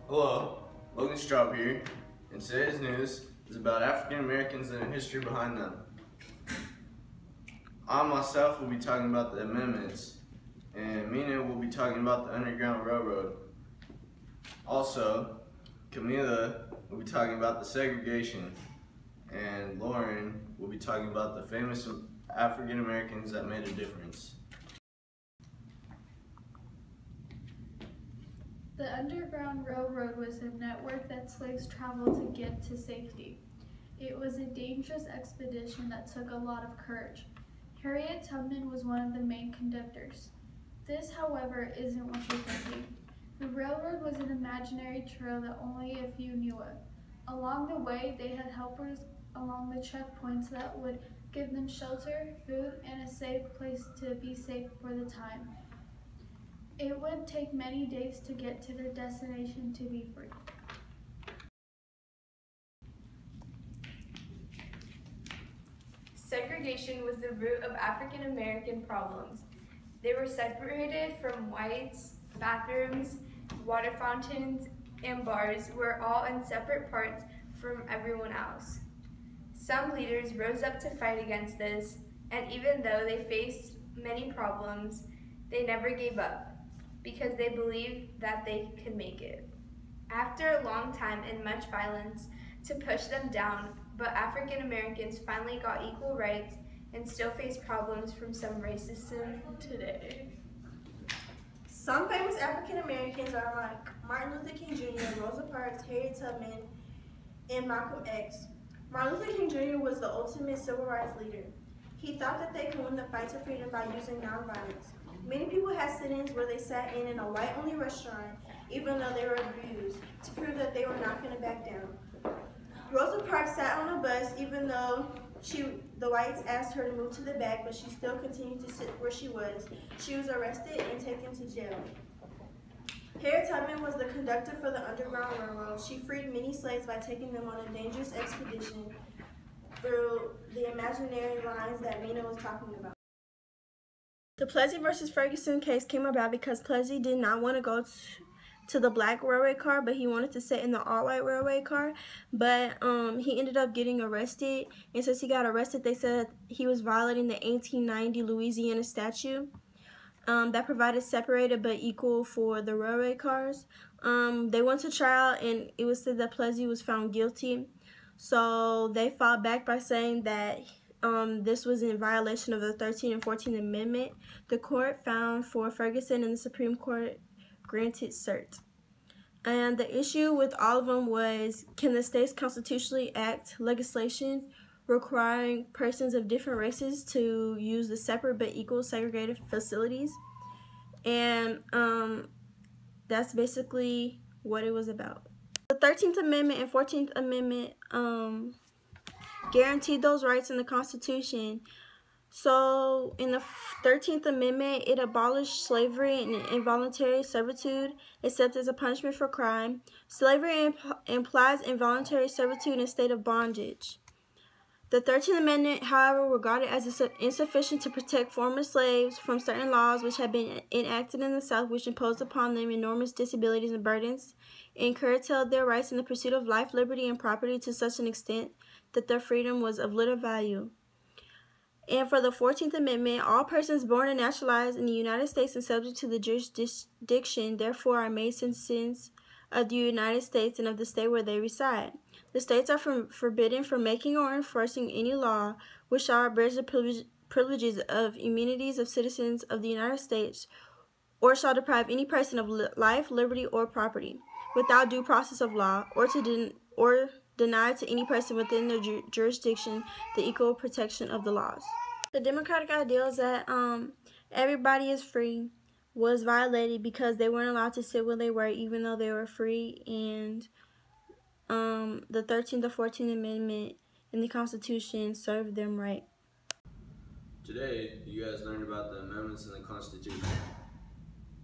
Hello, Logan Straub here, and today's news is about African Americans and the history behind them. I myself will be talking about the amendments, and Mina will be talking about the Underground Railroad. Also, Camila will be talking about the segregation, and Lauren will be talking about the famous African Americans that made a difference. The Underground Railroad was a network that slaves traveled to get to safety. It was a dangerous expedition that took a lot of courage. Harriet Tubman was one of the main conductors. This, however, isn't what you're thinking. The railroad was an imaginary trail that only a few knew of. Along the way, they had helpers along the checkpoints that would give them shelter, food, and a safe place to be safe for the time. It would take many days to get to their destination to be free. Segregation was the root of African American problems. They were separated from whites. Bathrooms, water fountains, and bars were all in separate parts from everyone else. Some leaders rose up to fight against this, and even though they faced many problems, they never gave up, because they believed that they could make it. After a long time and much violence to push them down, but African Americans finally got equal rights and still face problems from some racism today. Some famous African Americans are like Martin Luther King Jr., Rosa Parks, Harriet Tubman, and Malcolm X. Martin Luther King Jr. was the ultimate civil rights leader. He thought that they could win the fight to freedom by using nonviolence. Many people had sit-ins where they sat in a white-only restaurant, even though they were abused, to prove that they were not going to back down. Rosa Parks sat on a bus, even though the whites asked her to move to the back, but she still continued to sit where she was. She was arrested and taken to jail. Harriet Tubman was the conductor for the Underground Railroad. She freed many slaves by taking them on a dangerous expedition through the imaginary lines that Mina was talking about. The Plessy versus Ferguson case came about because Plessy did not want to go to the black railway car, but he wanted to sit in the all-white railway car. But he ended up getting arrested, and since he got arrested, they said he was violating the 1890 Louisiana statute that provided separated but equal for the railway cars. They went to trial, and it was said that Plessy was found guilty. So they fought back by saying that this was in violation of the 13th and 14th Amendment. The court found for Ferguson, and the Supreme Court granted cert. And the issue with all of them was, can the states constitutionally act legislation requiring persons of different races to use the separate but equal segregated facilities? And that's basically what it was about. The 13th Amendment and 14th Amendment guaranteed those rights in the Constitution. So in the 13th Amendment, it abolished slavery and involuntary servitude, except as a punishment for crime. Slavery implies involuntary servitude in a state of bondage. The 13th Amendment, however, regarded as insufficient to protect former slaves from certain laws which had been enacted in the South, which imposed upon them enormous disabilities and burdens, and curtailed their rights in the pursuit of life, liberty, and property to such an extent that their freedom was of little value. And for the 14th Amendment, all persons born and naturalized in the United States and subject to the jurisdiction, therefore, are made citizens of the United States and of the state where they reside. The states are forbidden from making or enforcing any law which shall abridge the privileges of immunities of citizens of the United States, or shall deprive any person of life, liberty, or property, without due process of law, or deny to any person within their jurisdiction the equal protection of the laws. The democratic ideals that everybody is free was violated because they weren't allowed to sit where they were even though they were free, and the 13th or 14th Amendment in the Constitution served them right. Today, you guys learned about the amendments in the Constitution.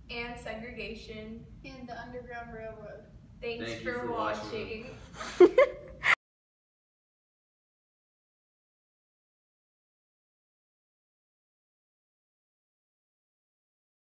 And segregation. And the Underground Railroad. Thanks Thank you for for watching. watching.